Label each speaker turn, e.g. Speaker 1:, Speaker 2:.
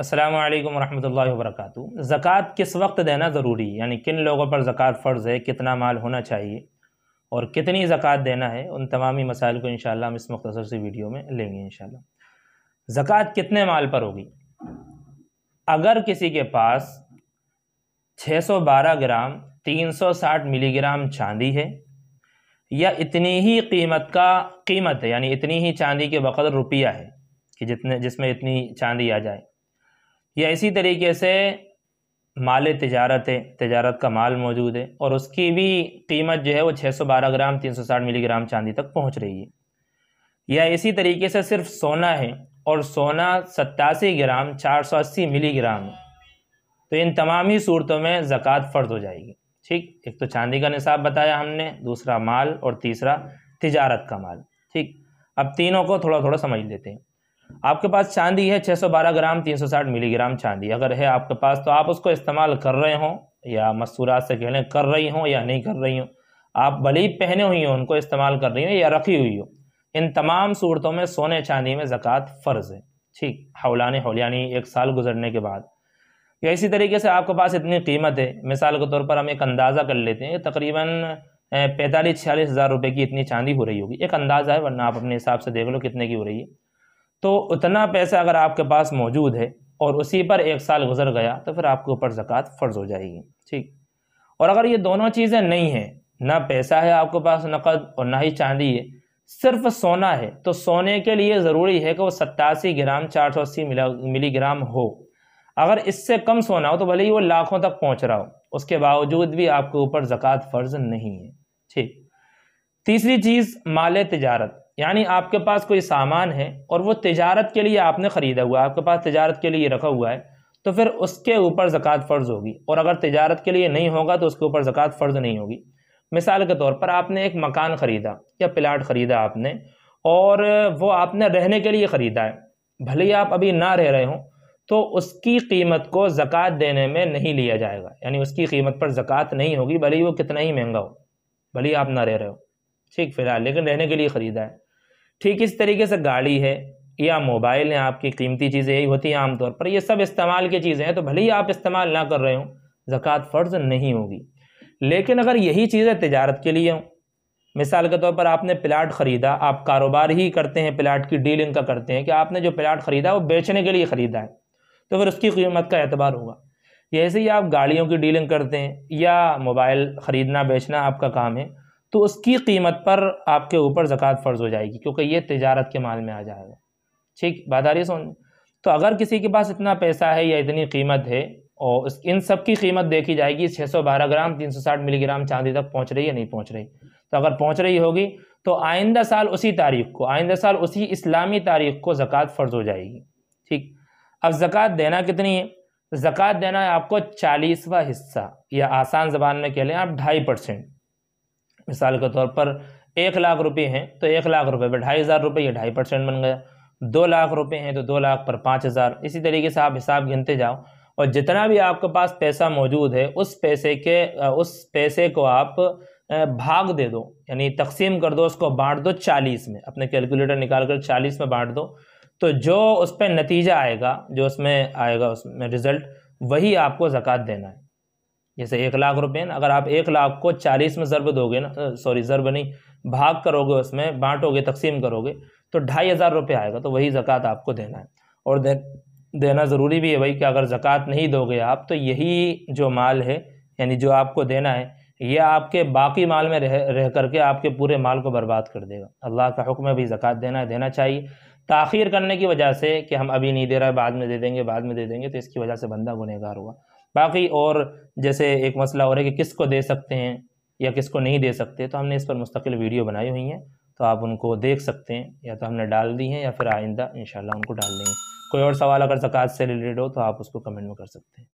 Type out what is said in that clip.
Speaker 1: अस्सलामु अलैकुम रहमतुल्लाहि व बरकातुहू। ज़कात किस वक्त देना ज़रूरी है, यानी किन लोगों पर ज़कात फ़र्ज़ है, कितना माल होना चाहिए और कितनी ज़कात देना है, उन तमामी मसाइल को इंशाअल्लाह हम इस मुख्तसर सी वीडियो में लेंगे इंशाअल्लाह। ज़कात कितने माल पर होगी? अगर किसी के पास 612 ग्राम 360 मिलीग्राम चांदी है या इतनी ही कीमत है, यानी इतनी ही चांदी के बकदर रुपया है कि जिसमें इतनी चांदी आ जाए, या इसी तरीके से माल तिजारत है, तिजारत का माल मौजूद है और उसकी भी कीमत जो है वो 612 ग्राम 360 मिलीग्राम चांदी तक पहुंच रही है, या इसी तरीके से सिर्फ सोना है और सोना 87 ग्राम 480 मिलीग्राम है, तो इन तमाम ही सूरतों में ज़कात फ़र्ज़ हो जाएगी। ठीक, एक तो चांदी का निसाब बताया हमने, दूसरा माल और तीसरा तिजारत का माल। ठीक, अब तीनों को थोड़ा थोड़ा समझ लेते हैं। आपके पास चांदी है 612 ग्राम 360 मिलीग्राम चांदी अगर है आपके पास, तो आप उसको इस्तेमाल कर रहे हों या मस्तूरात से कह लें कर रही हों या नहीं कर रही हों, आप भले ही पहने हुई हो उनको इस्तेमाल कर रही हो या रखी हुई हो, इन तमाम सूरतों में सोने चांदी में ज़कात फ़र्ज़ है। ठीक, हौलाने हौल यानी 1 साल गुजरने के बाद। या इसी तरीके से आपके पास इतनी कीमत है, मिसाल के तौर पर हम एक अंदाज़ा कर लेते हैं, तकरीबन 45-46 हज़ार रुपये की इतनी चांदी हो रही होगी, एक अंदाज़ा है, वरना आप अपने हिसाब से देख लो कितने की हो रही है। तो उतना पैसा अगर आपके पास मौजूद है और उसी पर 1 साल गुजर गया तो फिर आपके ऊपर ज़कात फ़र्ज़ हो जाएगी। ठीक, और अगर ये दोनों चीज़ें नहीं हैं, ना पैसा है आपके पास नकद और ना ही चांदी है, सिर्फ सोना है, तो सोने के लिए ज़रूरी है कि वो 87 ग्राम 480 मिलीग्राम हो। अगर इससे कम सोना हो तो भले ही वो लाखों तक पहुँच रहा हो, उसके बावजूद भी आपके ऊपर ज़कात फ़र्ज़ नहीं है। ठीक, तीसरी चीज़ माल तिजारत, यानी आपके पास कोई सामान है और वो तिजारत के लिए आपने ख़रीदा हुआ है, आपके पास तिजारत के लिए रखा हुआ है, तो फिर उसके ऊपर ज़कात फ़र्ज़ होगी। और अगर तिजारत के लिए नहीं होगा तो उसके ऊपर ज़कात फ़र्ज़ नहीं होगी। मिसाल के तौर पर आपने एक मकान ख़रीदा या प्लाट ख़रीदा आपने, और वो आपने रहने के लिए ख़रीदा है, भले ही आप अभी ना रह रहे हों, तो उसकी कीमत को ज़कात देने में नहीं लिया जाएगा, यानी उसकी कीमत पर ज़कात नहीं होगी, भले ही वो कितना ही महंगा हो, भले ही आप ना रह रहे हो। ठीक, फ़िलहाल लेकिन रहने के लिए ख़रीदा है। ठीक इस तरीके से गाड़ी है या मोबाइल है, आपकी कीमती चीज़ें यही होती हैं आमतौर पर, ये सब इस्तेमाल की चीज़ें हैं, तो भले ही आप इस्तेमाल ना कर रहे हो, ज़कात फ़र्ज़ नहीं होगी। लेकिन अगर यही चीज़ें तिजारत के लिए हों, मिसाल के तौर पर आपने प्लाट ख़रीदा, आप कारोबार ही करते हैं, प्लाट की डीलिंग का करते हैं कि आपने जो प्लाट ख़रीदा वो बेचने के लिए ख़रीदा है, तो फिर उसकी कीमत का एतबार होगा। जैसे ही आप गाड़ियों की डीलिंग करते हैं या मोबाइल ख़रीदना बेचना आपका काम है, तो उसकी कीमत पर आपके ऊपर ज़कात फ़र्ज़ हो जाएगी, क्योंकि ये तिजारत के माल में आ जाएगा। ठीक, बात आ रही है समझ? तो अगर किसी के पास इतना पैसा है या इतनी कीमत है और इन सब की कीमत देखी जाएगी, 612 ग्राम 360 मिलीग्राम चांदी तक पहुँच रही है नहीं पहुँच रही, तो अगर पहुँच रही होगी तो आइंदा साल उसी तारीख को, आइंदा साल उसी इस्लामी तारीख को ज़कात फ़र्ज़ हो जाएगी। ठीक, अब ज़कात देना कितनी है? ज़कात देना है आपको 40वां हिस्सा, या आसान ज़बान में कह लें आप 2.5%। मिसाल के तौर पर 1 लाख रुपये हैं तो 1 लाख रुपये पर 2,500 रुपये, ये 2.5% बन गया। 2 लाख रुपये हैं तो 2 लाख पर 5,000, इसी तरीके से आप हिसाब गिनते जाओ, और जितना भी आपके पास पैसा मौजूद है उस पैसे को आप भाग दे दो, यानी तकसीम कर दो, उसको बांट दो 40 में, अपने कैलकुलेटर निकाल कर 40 में बांट दो, तो जो उस पर नतीजा आएगा, जो उसमें आएगा उसमें रिज़ल्ट, वही आपको ज़कात देना है। जैसे 1 लाख रुपये ना, अगर आप 1 लाख को 40 में ज़रब दोगे ना, सॉरी ज़रब नहीं, भाग करोगे, उसमें बांटोगे, तकसीम करोगे, तो 2,500 रुपये आएगा, तो वही ज़कात आपको देना है। और देना ज़रूरी भी है भाई, कि अगर ज़कात नहीं दोगे आप तो यही जो माल है, यानी जो आपको देना है, यह आपके बाकी माल में रह करके आपके पूरे माल को बर्बाद कर देगा। अल्लाह का हुक्म है भाई, ज़कात देना चाहिए। ताख़ीर करने की वजह से कि हम अभी नहीं दे रहे, बाद में दे देंगे, तो इसकी वजह से बंदा गुनहगार हुआ। बाकी और जैसे एक मसला और है कि किसको दे सकते हैं या किसको नहीं दे सकते, तो हमने इस पर मुस्तकिल वीडियो बनाई हुई हैं, तो आप उनको देख सकते हैं, या तो हमने डाल दी हैं या फिर आइंदा इंशाल्लाह उनको डाल देंगे। कोई और सवाल अगर ज़कात से रिलेटेड हो तो आप उसको कमेंट में कर सकते हैं।